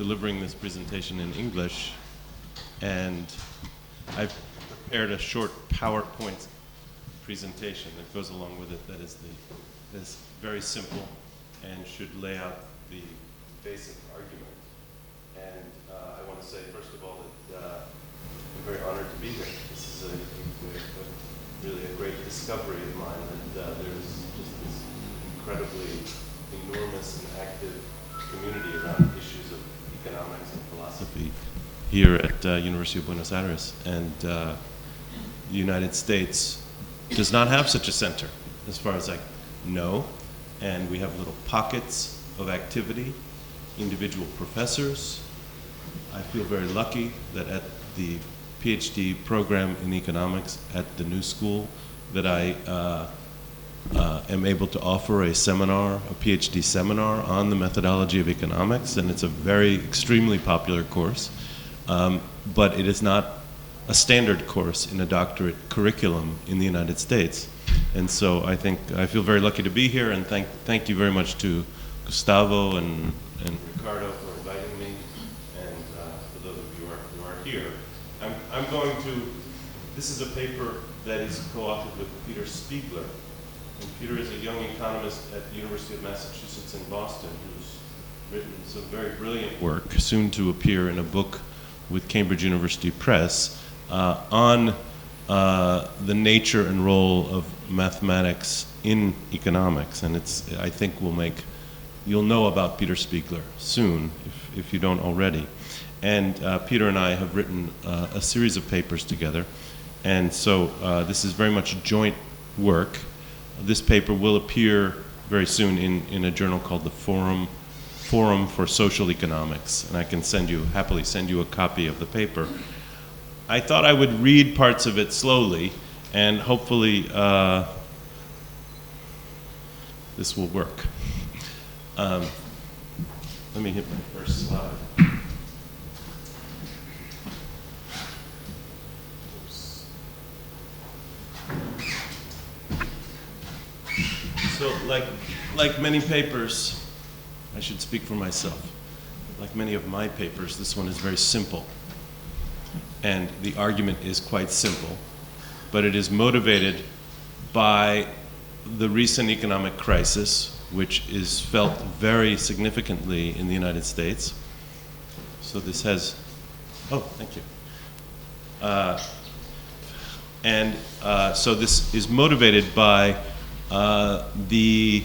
delivering this presentation in English, and I've prepared a short PowerPoint presentation that goes along with it that is very simple and should lay out the basic argument. And I want to say, first of all, that I'm very honored to be here. This is really a great discovery of mine, and there's just this incredibly enormous and active community around issues of economics and philosophy here at University of Buenos Aires. And the United States does not have such a center, as far as I know. And we have little pockets of activity, individual professors. I feel very lucky that at the PhD program in economics at the New School that I am able to offer a seminar, a PhD seminar on the methodology of economics, and it's a very extremely popular course, but it is not a standard course in a doctorate curriculum in the United States. And so I feel very lucky to be here, and thank you very much to Gustavo and Ricardo for inviting me, and for those of you who are here. I'm going to, this is a paper that is co-authored with Peter Spiegler. And Peter is a young economist at the University of Massachusetts in Boston who's written some very brilliant work, soon to appear in a book with Cambridge University Press, on the nature and role of mathematics in economics. And I think you'll know about Peter Spiegler soon, if you don't already. And Peter and I have written a series of papers together. And so this is very much joint work. This paper will appear very soon in a journal called the Forum for Social Economics. And I can happily send you a copy of the paper. I thought I would read parts of it slowly, and hopefully this will work. Let me hit my first slide. So like many papers, I should speak for myself. Like many of my papers, this one is very simple. And the argument is quite simple, but it is motivated by the recent economic crisis, which is felt very significantly in the United States. So this has, thank you. So this is motivated by the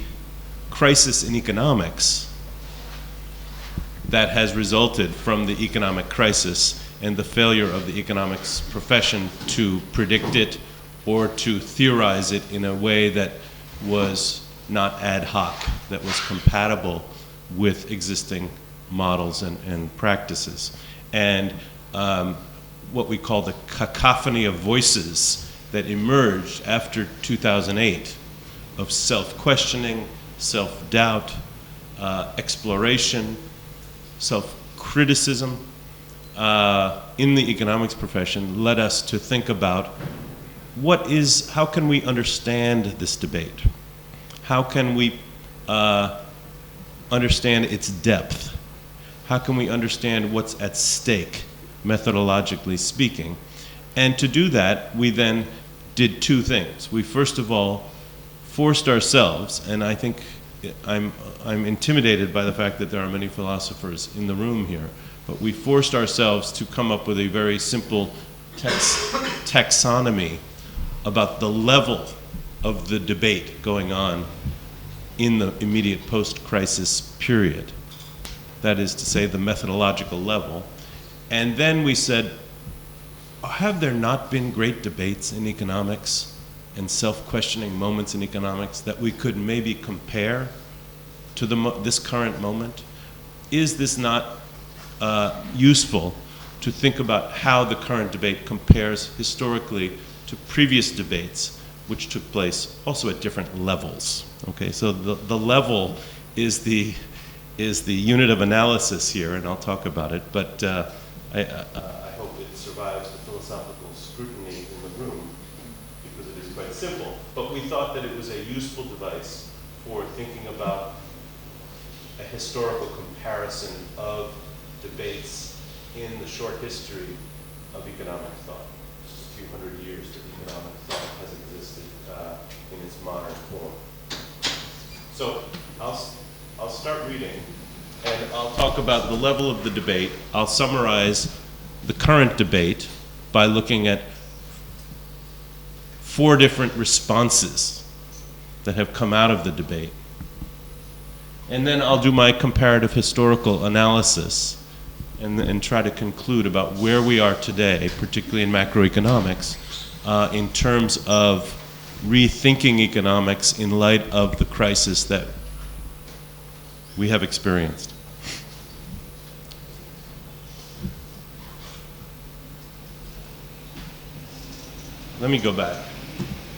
crisis in economics that has resulted from the economic crisis and the failure of the economics profession to predict it or to theorize it in a way that was not ad hoc, that was compatible with existing models and practices. And what we call the cacophony of voices that emerged after 2008 of self-questioning, self-doubt, exploration, self-criticism in the economics profession led us to think about how can we understand this debate? How can we understand its depth? How can we understand what's at stake, methodologically speaking? And to do that, we then did two things. We first of all forced ourselves, and I think I'm intimidated by the fact that there are many philosophers in the room here, but we forced ourselves to come up with a very simple taxonomy about the level of the debate going on in the immediate post-crisis period. That is to say, the methodological level. And then we said, have there not been great debates in economics and self-questioning moments in economics that we could maybe compare to this current moment? Is this not useful to think about how the current debate compares historically to previous debates which took place also at different levels? Okay, so the level is the unit of analysis here, and I'll talk about it, but I hope it survives the philosophical scrutiny in the room because it is quite simple. But we thought that it was a useful device for thinking about a historical comparison of debates in the short history of economic thought. Just a few hundred years that economic thought has existed in its modern form. So I'll start reading, and I'll talk about the level of the debate. I'll summarize the current debate by looking at 4 different responses that have come out of the debate. And then I'll do my comparative historical analysis and try to conclude about where we are today, particularly in macroeconomics, in terms of rethinking economics in light of the crisis that we have experienced. Let me go back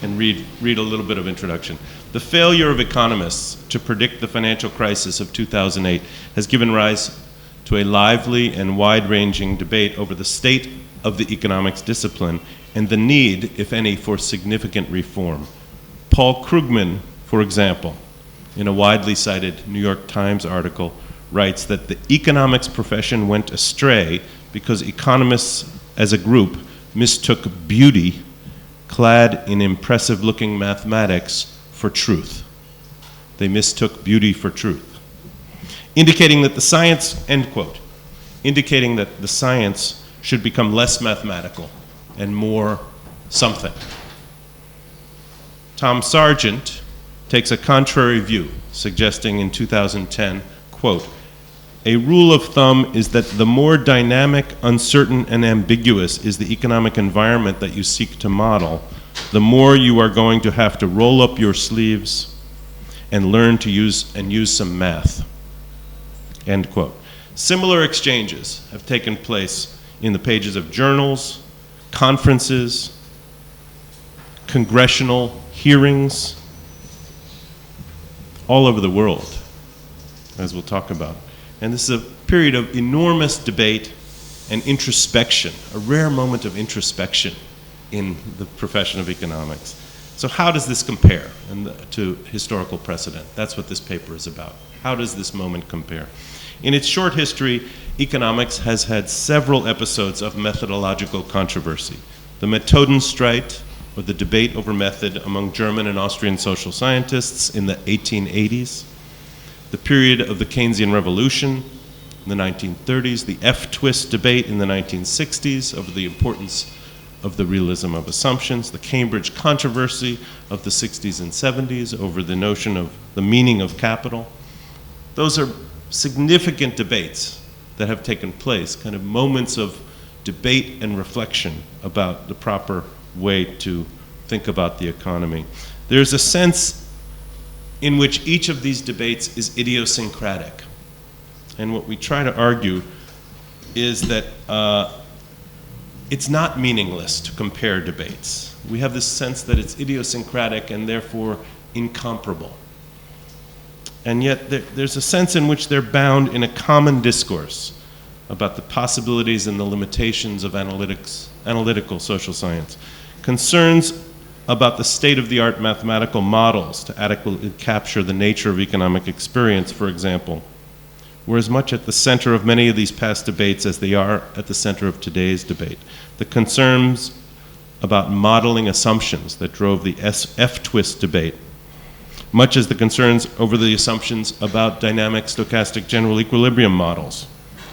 and read a little bit of introduction. The failure of economists to predict the financial crisis of 2008 has given rise to a lively and wide-ranging debate over the state of the economics discipline and the need, if any, for significant reform. Paul Krugman, for example, in a widely cited New York Times article, writes that the economics profession went astray because economists as a group mistook beauty clad in impressive-looking mathematics for truth. They mistook beauty for truth. Indicating that the science, end quote, indicating that the science should become less mathematical and more something. Tom Sargent takes a contrary view, suggesting in 2010, quote, a rule of thumb is that the more dynamic, uncertain, and ambiguous is the economic environment that you seek to model, the more you are going to have to roll up your sleeves and learn to use some math, end quote. Similar exchanges have taken place in the pages of journals, conferences, congressional hearings, all over the world, as we'll talk about. And this is a period of enormous debate and introspection, a rare moment of introspection in the profession of economics. So how does this compare to historical precedent? That's what this paper is about. How does this moment compare? In its short history, economics has had several episodes of methodological controversy. The Methodenstreit, or the debate over method among German and Austrian social scientists in the 1880s, the period of the Keynesian Revolution in the 1930s, the F-twist debate in the 1960s over the importance of the realism of assumptions, the Cambridge controversy of the 60s and 70s over the notion of the meaning of capital. Those are significant debates that have taken place, kind of moments of debate and reflection about the proper way to think about the economy. There's a sense in which each of these debates is idiosyncratic. And what we try to argue is that it's not meaningless to compare debates. We have this sense that it's idiosyncratic and therefore incomparable. And yet there's a sense in which they're bound in a common discourse about the possibilities and the limitations of analytical social science. Concerns about the state-of-the-art mathematical models to adequately capture the nature of economic experience, for example, were as much at the center of many of these past debates as they are at the center of today's debate. The concerns about modeling assumptions that drove the F-twist debate, much as the concerns over the assumptions about dynamic stochastic general equilibrium models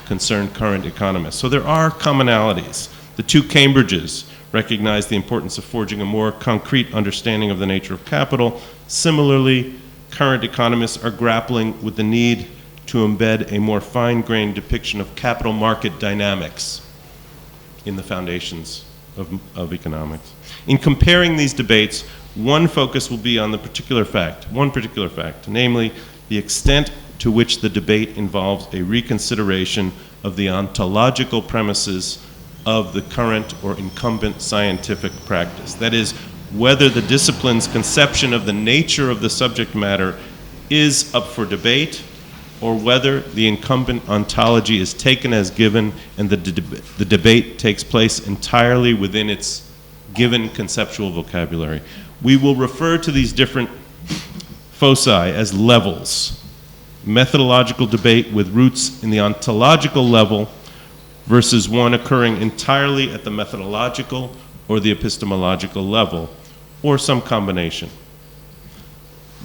concern current economists. So there are commonalities. The two Cambridges recognize the importance of forging a more concrete understanding of the nature of capital. Similarly, current economists are grappling with the need to embed a more fine-grained depiction of capital market dynamics in the foundations of economics. In comparing these debates, one focus will be on one particular fact, namely the extent to which the debate involves a reconsideration of the ontological premises of the current or incumbent scientific practice. That is, whether the discipline's conception of the nature of the subject matter is up for debate, or whether the incumbent ontology is taken as given and the debate takes place entirely within its given conceptual vocabulary. We will refer to these different foci as levels methodological debate with roots in the ontological level versus one occurring entirely at the methodological or the epistemological level, or some combination.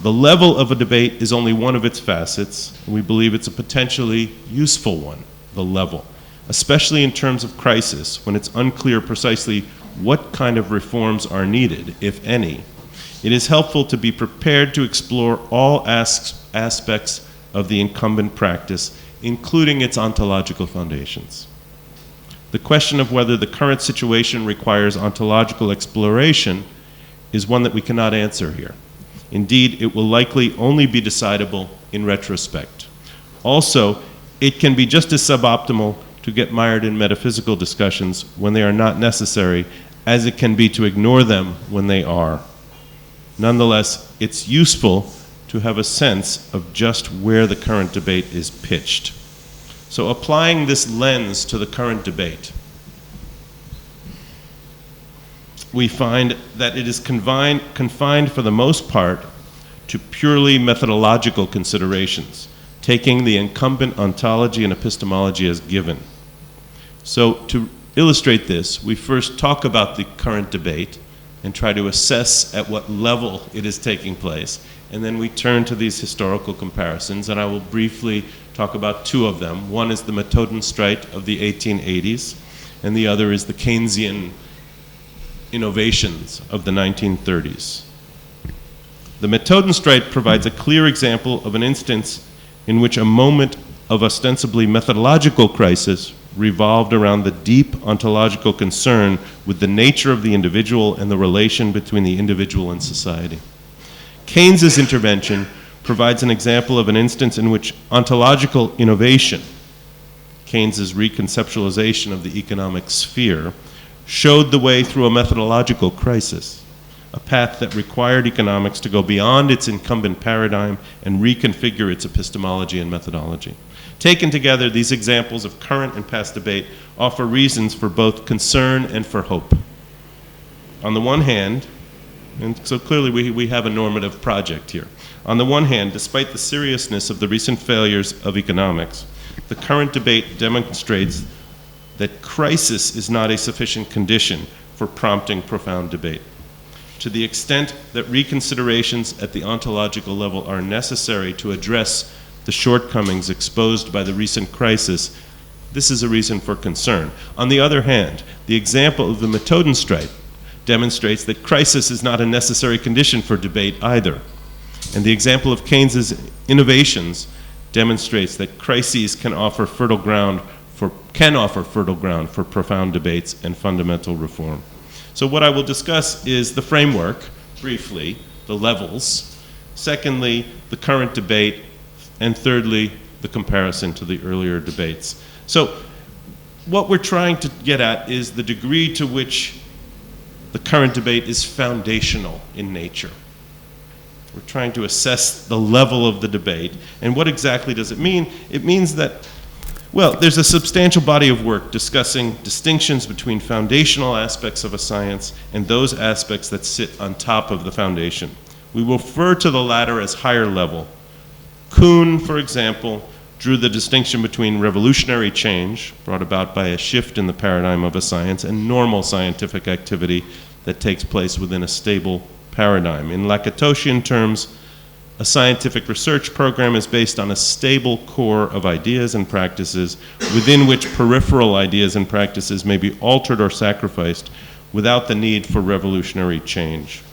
The level of a debate is only one of its facets, and we believe it's a potentially useful one, the level, especially in terms of crisis, when it's unclear precisely what kind of reforms are needed, if any. It is helpful to be prepared to explore all aspects of the incumbent practice, including its ontological foundations. The question of whether the current situation requires ontological exploration is one that we cannot answer here. Indeed, it will likely only be decidable in retrospect. Also, it can be just as suboptimal to get mired in metaphysical discussions when they are not necessary as it can be to ignore them when they are. Nonetheless, it's useful to have a sense of just where the current debate is pitched. So applying this lens to the current debate, we find that it is confined for the most part to purely methodological considerations, taking the incumbent ontology and epistemology as given. So to illustrate this, we first talk about the current debate and try to assess at what level it is taking place. And then we turn to these historical comparisons, and I will briefly talk about two of them. One is the Methodenstreit of the 1880s, and the other is the Keynesian innovations of the 1930s. The Methodenstreit provides a clear example of an instance in which a moment of ostensibly methodological crisis revolved around the deep ontological concern with the nature of the individual and the relation between the individual and society. Keynes's intervention provides an example of an instance in which ontological innovation, Keynes's reconceptualization of the economic sphere, showed the way through a methodological crisis, a path that required economics to go beyond its incumbent paradigm and reconfigure its epistemology and methodology. Taken together, these examples of current and past debate offer reasons for both concern and for hope. On the one hand, and so clearly we have a normative project here. On the one hand, despite the seriousness of the recent failures of economics, the current debate demonstrates that crisis is not a sufficient condition for prompting profound debate. To the extent that reconsiderations at the ontological level are necessary to address the shortcomings exposed by the recent crisis, this is a reason for concern. On the other hand, the example of the Methodenstreit demonstrates that crisis is not a necessary condition for debate either. And the example of Keynes's innovations demonstrates that crises can offer fertile ground for profound debates and fundamental reform. So what I will discuss is the framework, briefly, the levels, secondly, the current debate, and thirdly, the comparison to the earlier debates. So what we're trying to get at is the degree to which the current debate is foundational in nature. We're trying to assess the level of the debate. And what exactly does it mean? It means that, well, there's a substantial body of work discussing distinctions between foundational aspects of a science and those aspects that sit on top of the foundation. We will refer to the latter as higher level. Kuhn, for example, drew the distinction between revolutionary change, brought about by a shift in the paradigm of a science, and normal scientific activity that takes place within a stable paradigm. In Lakatoshian terms, a scientific research program is based on a stable core of ideas and practices within which peripheral ideas and practices may be altered or sacrificed without the need for revolutionary change.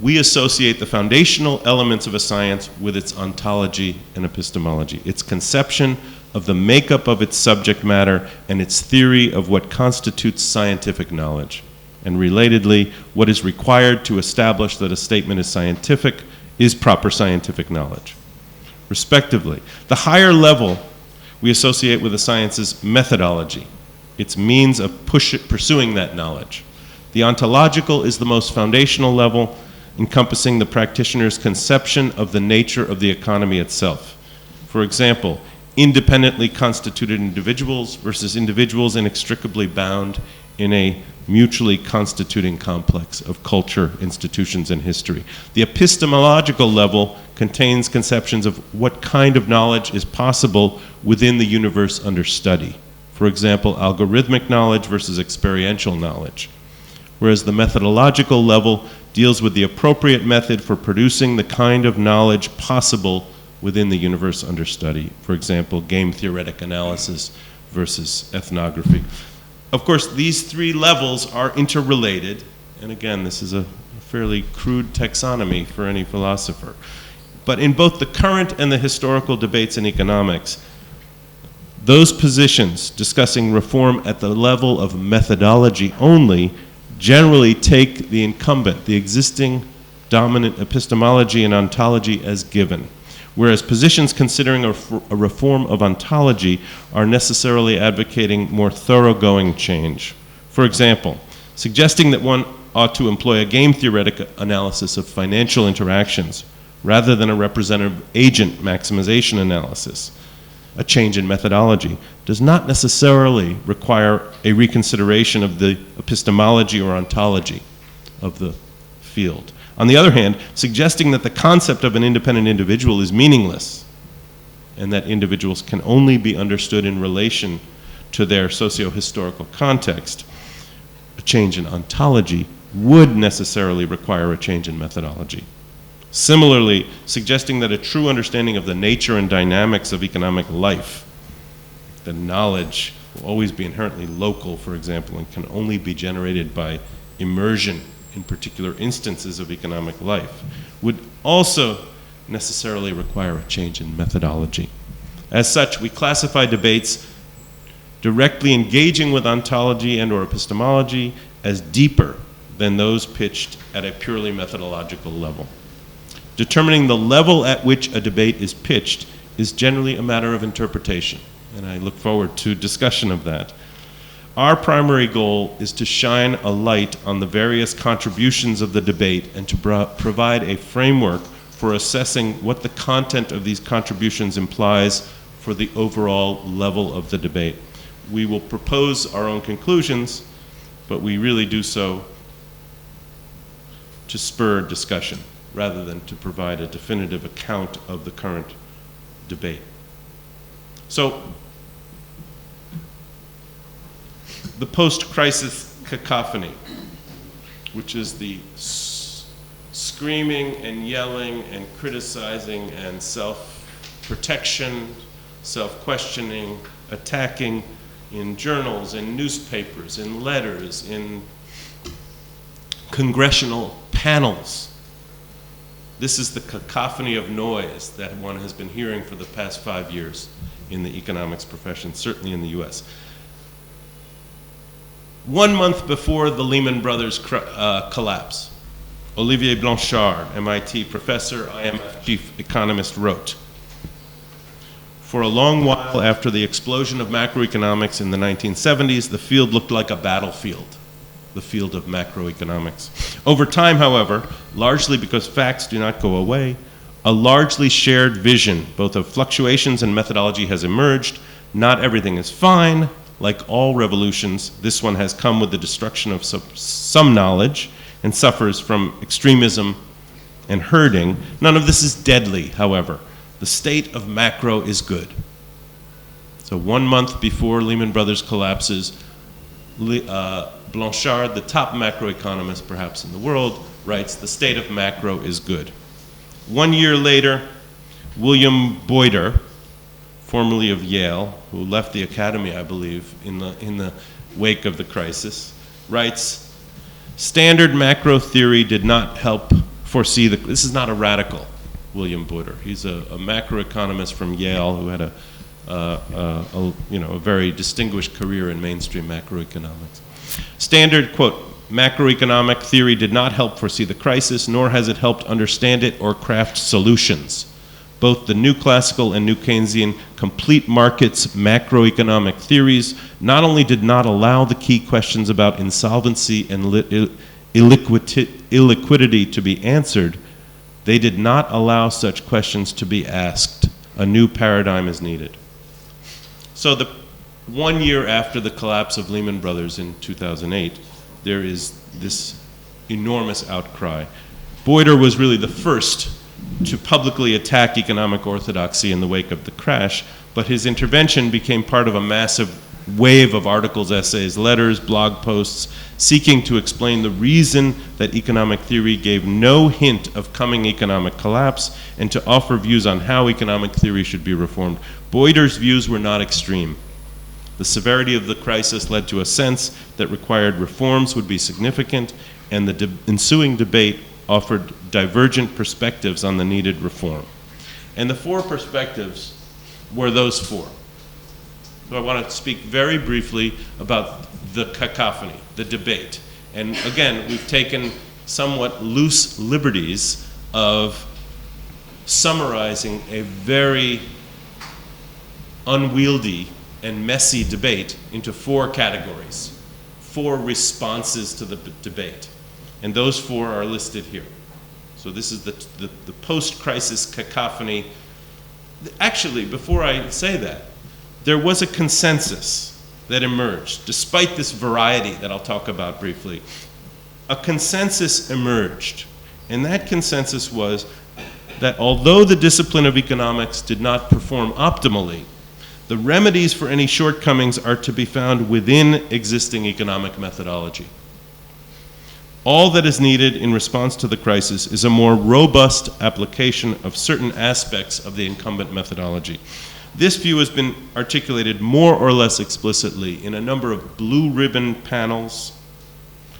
We associate the foundational elements of a science with its ontology and epistemology, its conception of the makeup of its subject matter, and its theory of what constitutes scientific knowledge. And relatedly, what is required to establish that a statement is scientific is proper scientific knowledge. Respectively, the higher level we associate with the science's methodology, its means of pursuing that knowledge. The ontological is the most foundational level, encompassing the practitioner's conception of the nature of the economy itself. For example, independently constituted individuals versus individuals inextricably bound in a mutually constituting complex of culture, institutions, and history. The epistemological level contains conceptions of what kind of knowledge is possible within the universe under study. For example, algorithmic knowledge versus experiential knowledge. Whereas the methodological level deals with the appropriate method for producing the kind of knowledge possible within the universe under study. For example, game theoretic analysis versus ethnography. Of course, these three levels are interrelated, and again, this is a fairly crude taxonomy for any philosopher. But in both the current and the historical debates in economics, those positions discussing reform at the level of methodology only generally take the incumbent, the existing dominant epistemology and ontology as given, whereas positions considering a reform of ontology are necessarily advocating more thoroughgoing change. For example, suggesting that one ought to employ a game theoretic analysis of financial interactions rather than a representative agent maximization analysis, a change in methodology, does not necessarily require a reconsideration of the epistemology or ontology of the field. On the other hand, suggesting that the concept of an independent individual is meaningless and that individuals can only be understood in relation to their socio-historical context, a change in ontology would necessarily require a change in methodology. Similarly, suggesting that a true understanding of the nature and dynamics of economic life, the knowledge will always be inherently local, for example, and can only be generated by immersion in particular instances of economic life, would also necessarily require a change in methodology. As such, we classify debates directly engaging with ontology and/or epistemology as deeper than those pitched at a purely methodological level. Determining the level at which a debate is pitched is generally a matter of interpretation, and I look forward to discussion of that. Our primary goal is to shine a light on the various contributions of the debate and to provide a framework for assessing what the content of these contributions implies for the overall level of the debate. We will propose our own conclusions, but we really do so to spur discussion rather than to provide a definitive account of the current debate. So, the post-crisis cacophony, which is the screaming and yelling and criticizing and self-protection, self-questioning, attacking in journals, in newspapers, in letters, in congressional panels. This is the cacophony of noise that one has been hearing for the past 5 years in the economics profession, certainly in the US. 1 month before the Lehman Brothers collapse, Olivier Blanchard, MIT professor, IMF chief economist, wrote, "For a long while after the explosion of macroeconomics in the 1970s, the field looked like a battlefield, the field of macroeconomics. Over time, however, largely because facts do not go away, a largely shared vision, both of fluctuations and methodology, has emerged. Not everything is fine. Like all revolutions, this one has come with the destruction of some knowledge and suffers from extremism and herding. None of this is deadly, however. The state of macro is good." So 1 month before Lehman Brothers collapses, Blanchard, the top macroeconomist perhaps in the world, writes, "The state of macro is good." 1 year later, William Boyder, formerly of Yale, who left the academy, I believe, in the wake of the crisis, writes, "Standard macro theory did not help foresee the..." This is not a radical, William Boyder. He's a macroeconomist from Yale who had a very distinguished career in mainstream macroeconomics. Standard, quote, "macroeconomic theory did not help foresee the crisis, nor has it helped understand it or craft solutions. Both the new classical and new Keynesian complete markets macroeconomic theories not only did not allow the key questions about insolvency and illiquidity to be answered, they did not allow such questions to be asked. A new paradigm is needed." So the 1 year after the collapse of Lehman Brothers in 2008, there is this enormous outcry. Boyder was really the first to publicly attack economic orthodoxy in the wake of the crash, but his intervention became part of a massive wave of articles, essays, letters, blog posts, seeking to explain the reason that economic theory gave no hint of coming economic collapse and to offer views on how economic theory should be reformed. Boyder's views were not extreme. The severity of the crisis led to a sense that required reforms would be significant, and the ensuing debate offered divergent perspectives on the needed reform. And the four perspectives were those four. So I want to speak very briefly about the cacophony, the debate. And again, we've taken somewhat loose liberties of summarizing a very unwieldy and messy debate into four categories, four responses to the debate. And those four are listed here. So this is the post-crisis cacophony. Actually, before I say that, there was a consensus that emerged, despite this variety that I'll talk about briefly. A consensus emerged, and that consensus was that although the discipline of economics did not perform optimally, the remedies for any shortcomings are to be found within existing economic methodology. All that is needed in response to the crisis is a more robust application of certain aspects of the incumbent methodology. This view has been articulated more or less explicitly in a number of blue ribbon panels,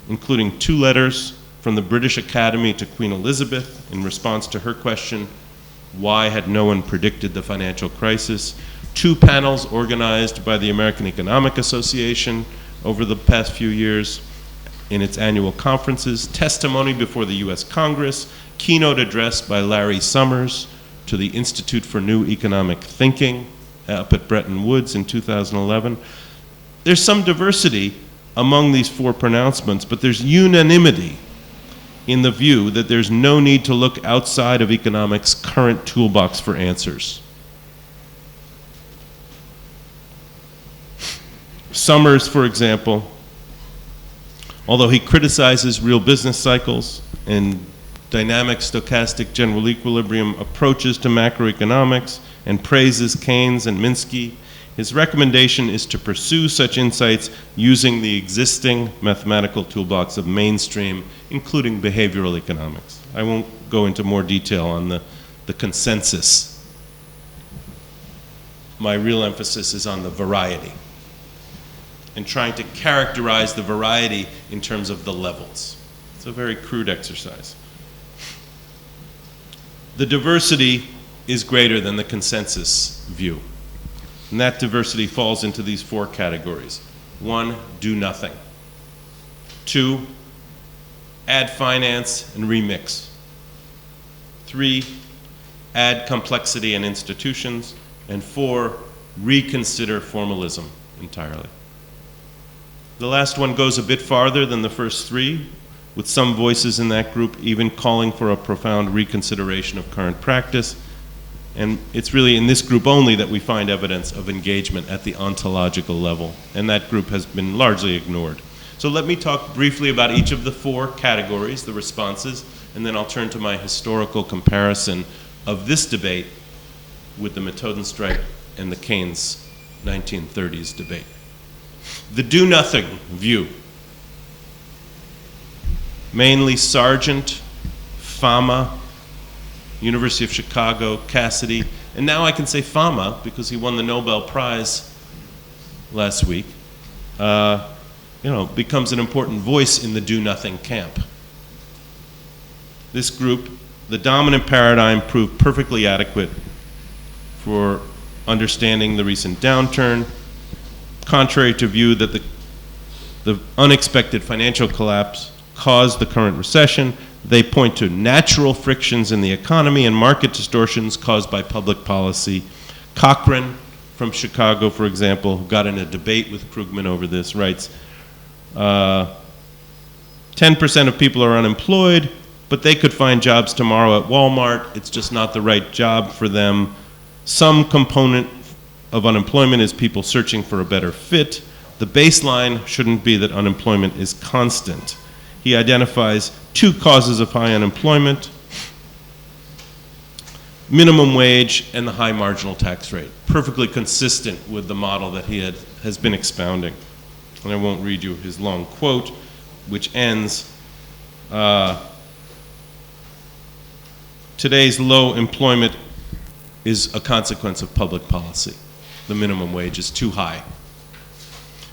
including 2 letters from the British Academy to Queen Elizabeth in response to her question, why had no one predicted the financial crisis? 2 panels organized by the American Economic Association over the past few years in its annual conferences, testimony before the US Congress, keynote address by Larry Summers to the Institute for New Economic Thinking up at Bretton Woods in 2011. There's some diversity among these 4 pronouncements, but there's unanimity in the view that there's no need to look outside of economics' current toolbox for answers. Summers, for example, although he criticizes real business cycles and dynamic stochastic general equilibrium approaches to macroeconomics and praises Keynes and Minsky, his recommendation is to pursue such insights using the existing mathematical toolbox of mainstream, including behavioral economics. I won't go into more detail on the consensus. My real emphasis is on the variety and trying to characterize the variety in terms of the levels. It's a very crude exercise. The diversity is greater than the consensus view. And that diversity falls into these 4 categories. 1, do nothing. 2, add finance and remix. 3, add complexity and institutions. And 4, reconsider formalism entirely. The last one goes a bit farther than the first 3, with some voices in that group even calling for a profound reconsideration of current practice. And it's really in this group only that we find evidence of engagement at the ontological level, and that group has been largely ignored. So let me talk briefly about each of the 4 categories, the responses, and then I'll turn to my historical comparison of this debate with the Methodenstreit and the Keynes 1930s debate. The do-nothing view. Mainly Sargent, Fama, University of Chicago, Cassidy, and now I can say Fama because he won the Nobel Prize last week, becomes an important voice in the do-nothing camp. This group, the dominant paradigm proved perfectly adequate for understanding the recent downturn, contrary to view that the unexpected financial collapse caused the current recession. They point to natural frictions in the economy and market distortions caused by public policy. Cochran from Chicago, for example, who got in a debate with Krugman over this, writes, 10% of people are unemployed, but they could find jobs tomorrow at Walmart. It's just not the right job for them. Some component of unemployment is people searching for a better fit. The baseline shouldn't be that unemployment is constant. He identifies 2 causes of high unemployment. minimum wage and the high marginal tax rate, perfectly consistent with the model that he has been expounding. And I won't read you his long quote, which ends, today's low employment is a consequence of public policy. The minimum wage is too high.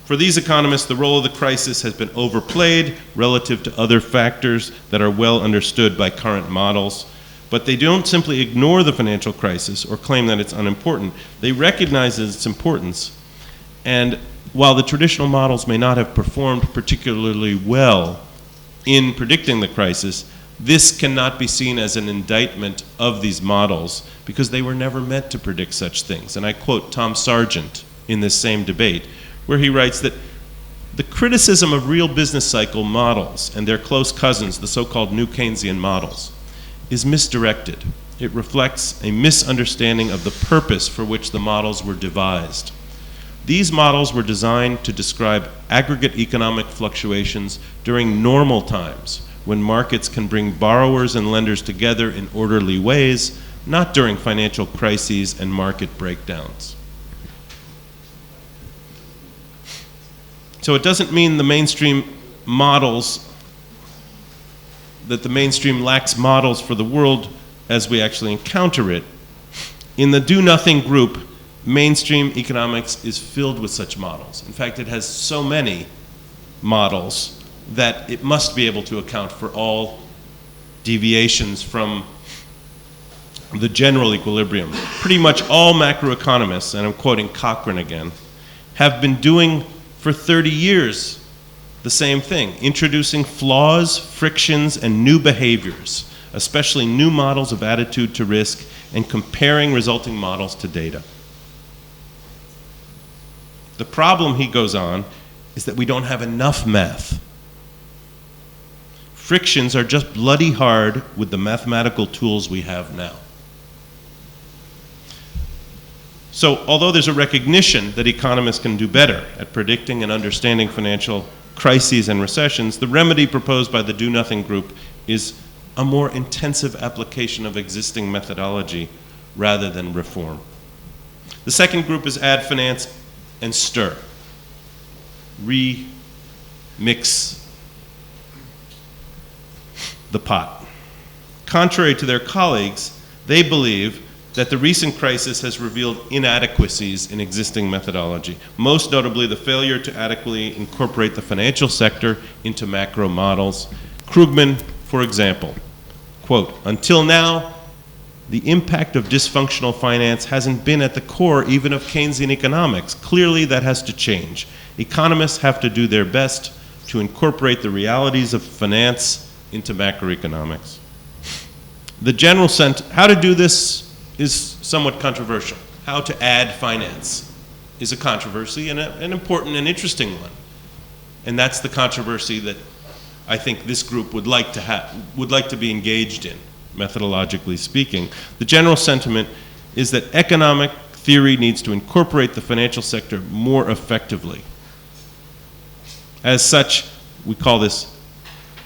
For these economists, the role of the crisis has been overplayed relative to other factors that are well understood by current models. But they don't simply ignore the financial crisis or claim that it's unimportant. They recognize its importance. And while the traditional models may not have performed particularly well in predicting the crisis, this cannot be seen as an indictment of these models because they were never meant to predict such things. And I quote Tom Sargent in this same debate, where he writes that the criticism of real business cycle models and their close cousins, the so-called new Keynesian models, is misdirected. It reflects a misunderstanding of the purpose for which the models were devised. These models were designed to describe aggregate economic fluctuations during normal times, when markets can bring borrowers and lenders together in orderly ways, not during financial crises and market breakdowns. So it doesn't mean the mainstream models, that the mainstream lacks models for the world as we actually encounter it. In the do-nothing group, mainstream economics is filled with such models. In fact, it has so many models that it must be able to account for all deviations from the general equilibrium. Pretty much all macroeconomists, and I'm quoting Cochrane again, have been doing for 30 years the same thing, introducing flaws, frictions, and new behaviors, especially new models of attitude to risk, and comparing resulting models to data. The problem, he goes on, is that we don't have enough math. Frictions are just bloody hard with the mathematical tools we have now. So, although there's a recognition that economists can do better at predicting and understanding financial crises and recessions, the remedy proposed by the Do-Nothing group is a more intensive application of existing methodology rather than reform. The second group is add finance and stir. Remix the pot. Contrary to their colleagues, they believe that the recent crisis has revealed inadequacies in existing methodology, most notably the failure to adequately incorporate the financial sector into macro models. Krugman, for example, quote, "Until now, the impact of dysfunctional finance hasn't been at the core even of Keynesian economics. Clearly, that has to change. Economists have to do their best to incorporate the realities of finance into macroeconomics." The general sense, how to do this is somewhat controversial. How to add finance is a controversy and an important and interesting one. And that's the controversy that I think this group would like to be engaged in, methodologically speaking. The general sentiment is that economic theory needs to incorporate the financial sector more effectively. As such, we call this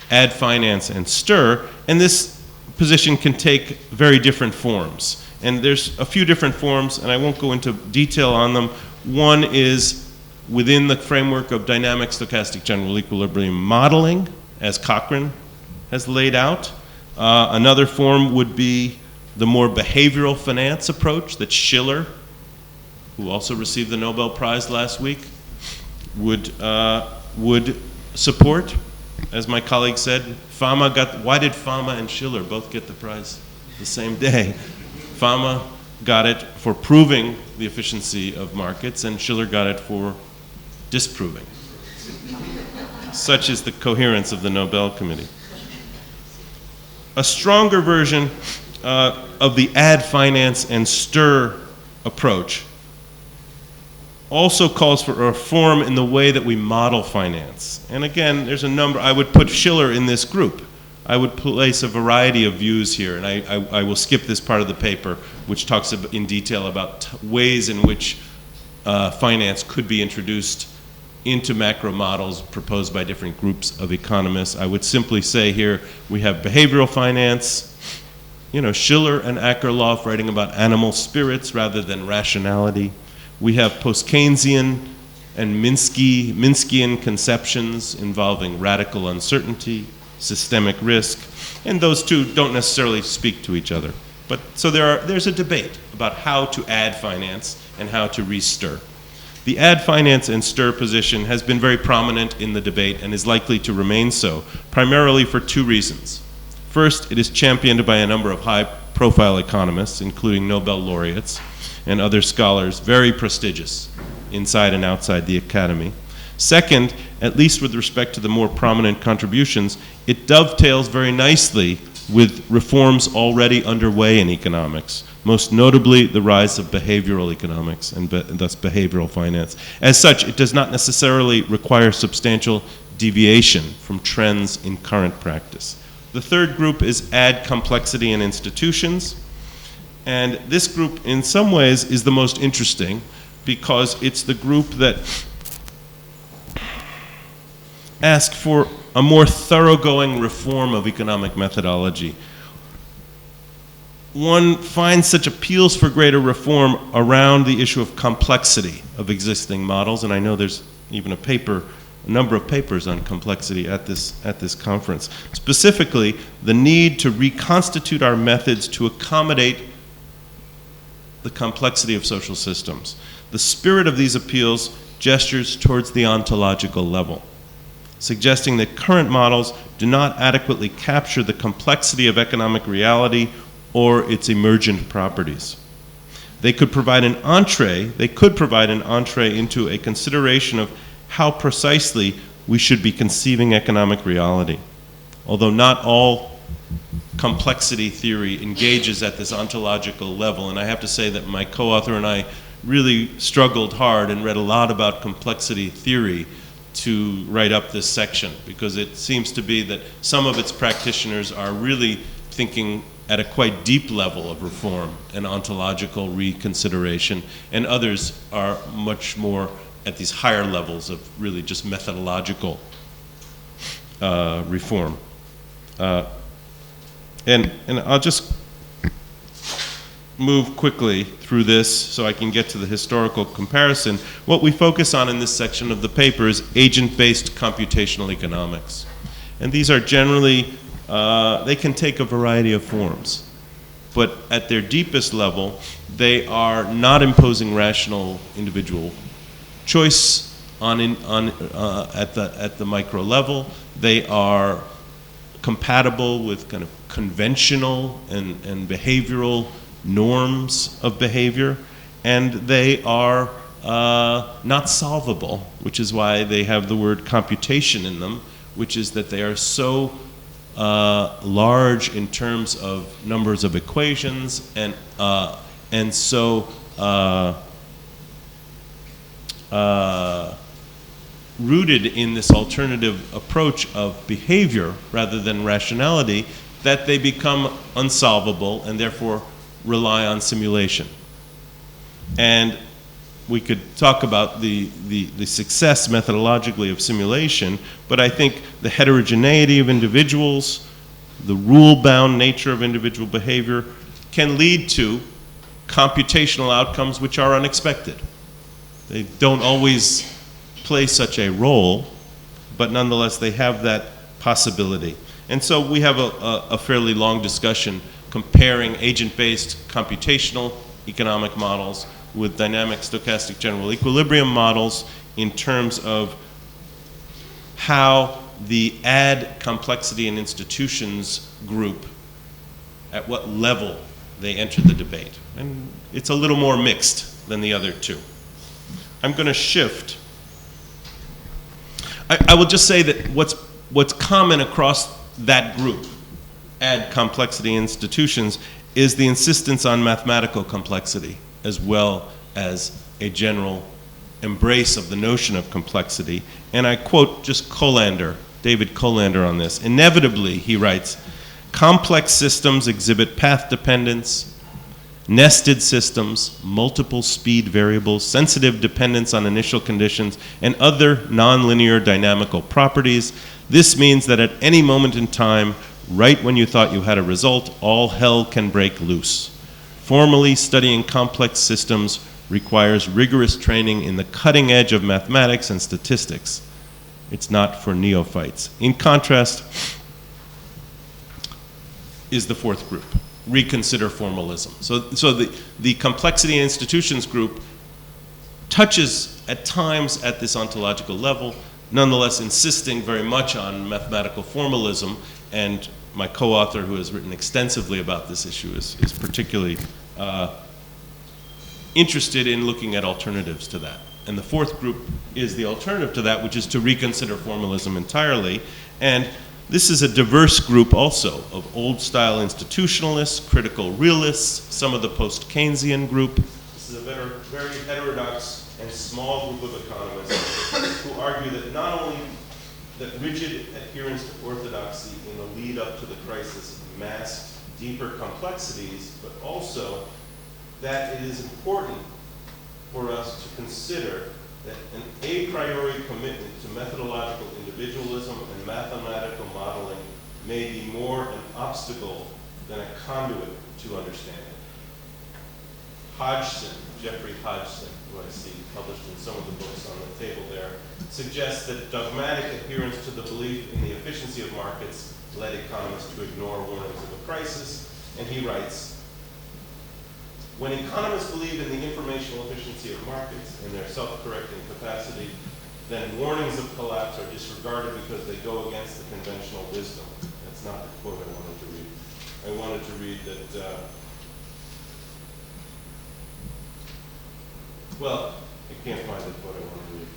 add finance and stir, and this position can take very different forms. And there's a few different forms, and I won't go into detail on them. One is within the framework of dynamic stochastic general equilibrium modeling, as Cochrane has laid out. Another form would be the more behavioral finance approach that Shiller, who also received the Nobel Prize last week, would support. As my colleague said, why did Fama and Shiller both get the prize the same day? Fama got it for proving the efficiency of markets, and Shiller got it for disproving. Such is the coherence of the Nobel Committee. A stronger version of the add finance and stir approach also calls for a reform in the way that we model finance. And again, there's a number, I would put Shiller in this group. I would place a variety of views here, and I will skip this part of the paper, which talks in detail about ways in which finance could be introduced into macro models proposed by different groups of economists. I would simply say here we have behavioral finance, Schiller and Akerlof writing about animal spirits rather than rationality. We have post-Keynesian and Minskian conceptions involving radical uncertainty, systemic risk, and those two don't necessarily speak to each other. But so there's a debate about how to add finance and how to re-stir. The add finance and stir position has been very prominent in the debate and is likely to remain so, primarily for two reasons. First, it is championed by a number of high-profile economists, including Nobel laureates and other scholars, very prestigious inside and outside the academy. Second, at least with respect to the more prominent contributions, it dovetails very nicely with reforms already underway in economics, most notably the rise of behavioral economics and thus behavioral finance. As such, it does not necessarily require substantial deviation from trends in current practice. The third group is add complexity in institutions, and this group in some ways is the most interesting because it's the group that asks for a more thoroughgoing reform of economic methodology. One finds such appeals for greater reform around the issue of complexity of existing models, and I know there's even a number of papers on complexity at this conference. Specifically, the need to reconstitute our methods to accommodate the complexity of social systems. The spirit of these appeals gestures towards the ontological level, suggesting that current models do not adequately capture the complexity of economic reality or its emergent properties. They could provide an entree into a consideration of how precisely we should be conceiving economic reality. Although not all complexity theory engages at this ontological level, and I have to say that my co-author and I really struggled hard and read a lot about complexity theory to write up this section, because it seems to be that some of its practitioners are really thinking at a quite deep level of reform and ontological reconsideration, and others are much more at these higher levels of really just methodological reform. And I'll just move quickly through this so I can get to the historical comparison. What we focus on in this section of the paper is agent-based computational economics. And these are generally, they can take a variety of forms. But at their deepest level, they are not imposing rational individual choice at the micro level. They are compatible with kind of conventional and behavioral norms of behavior, and they are not solvable, which is why they have the word computation in them, which is that they are so large in terms of numbers of equations and so rooted in this alternative approach of behavior rather than rationality that they become unsolvable and therefore rely on simulation. And we could talk about the success methodologically of simulation, but I think the heterogeneity of individuals, the rule-bound nature of individual behavior can lead to computational outcomes which are unexpected. They don't always play such a role, but nonetheless they have that possibility. And so we have a fairly long discussion comparing agent-based computational economic models with dynamic stochastic general equilibrium models in terms of how the add complexity in institutions group, at what level they enter the debate. And it's a little more mixed than the other two. I'm going to shift. I will just say that what's common across that group, add complexity institutions, is the insistence on mathematical complexity as well as a general embrace of the notion of complexity. And I quote just David Colander on this. Inevitably, he writes, complex systems exhibit path dependence, nested systems, multiple speed variables, sensitive dependence on initial conditions, and other nonlinear dynamical properties. This means that at any moment in time, right when you thought you had a result, all hell can break loose. Formally studying complex systems requires rigorous training in the cutting edge of mathematics and statistics. It's not for neophytes. In contrast is the fourth group, reconsider formalism. So the complexity in institutions group touches at times at this ontological level, nonetheless insisting very much on mathematical formalism, and my co-author, who has written extensively about this issue, is particularly interested in looking at alternatives to that. And the fourth group is the alternative to that, which is to reconsider formalism entirely. And this is a diverse group also of old-style institutionalists, critical realists, some of the post-Keynesian group. This is a very heterodox and small group of economists who argue that not only that rigid adherence to orthodoxy in the lead up to the crisis masked deeper complexities, but also that it is important for us to consider that an a priori commitment to methodological individualism and mathematical modeling may be more an obstacle than a conduit to understanding. Hodgson, Jeffrey Hodgson, who I see published in some of the books on the table there, suggests that dogmatic adherence to the belief in the efficiency of markets led economists to ignore warnings of a crisis, and he writes, when economists believe in the informational efficiency of markets and their self-correcting capacity, then warnings of collapse are disregarded because they go against the conventional wisdom. That's not the quote I wanted to read. I wanted to read that, well, I can't find the quote I wanted to read.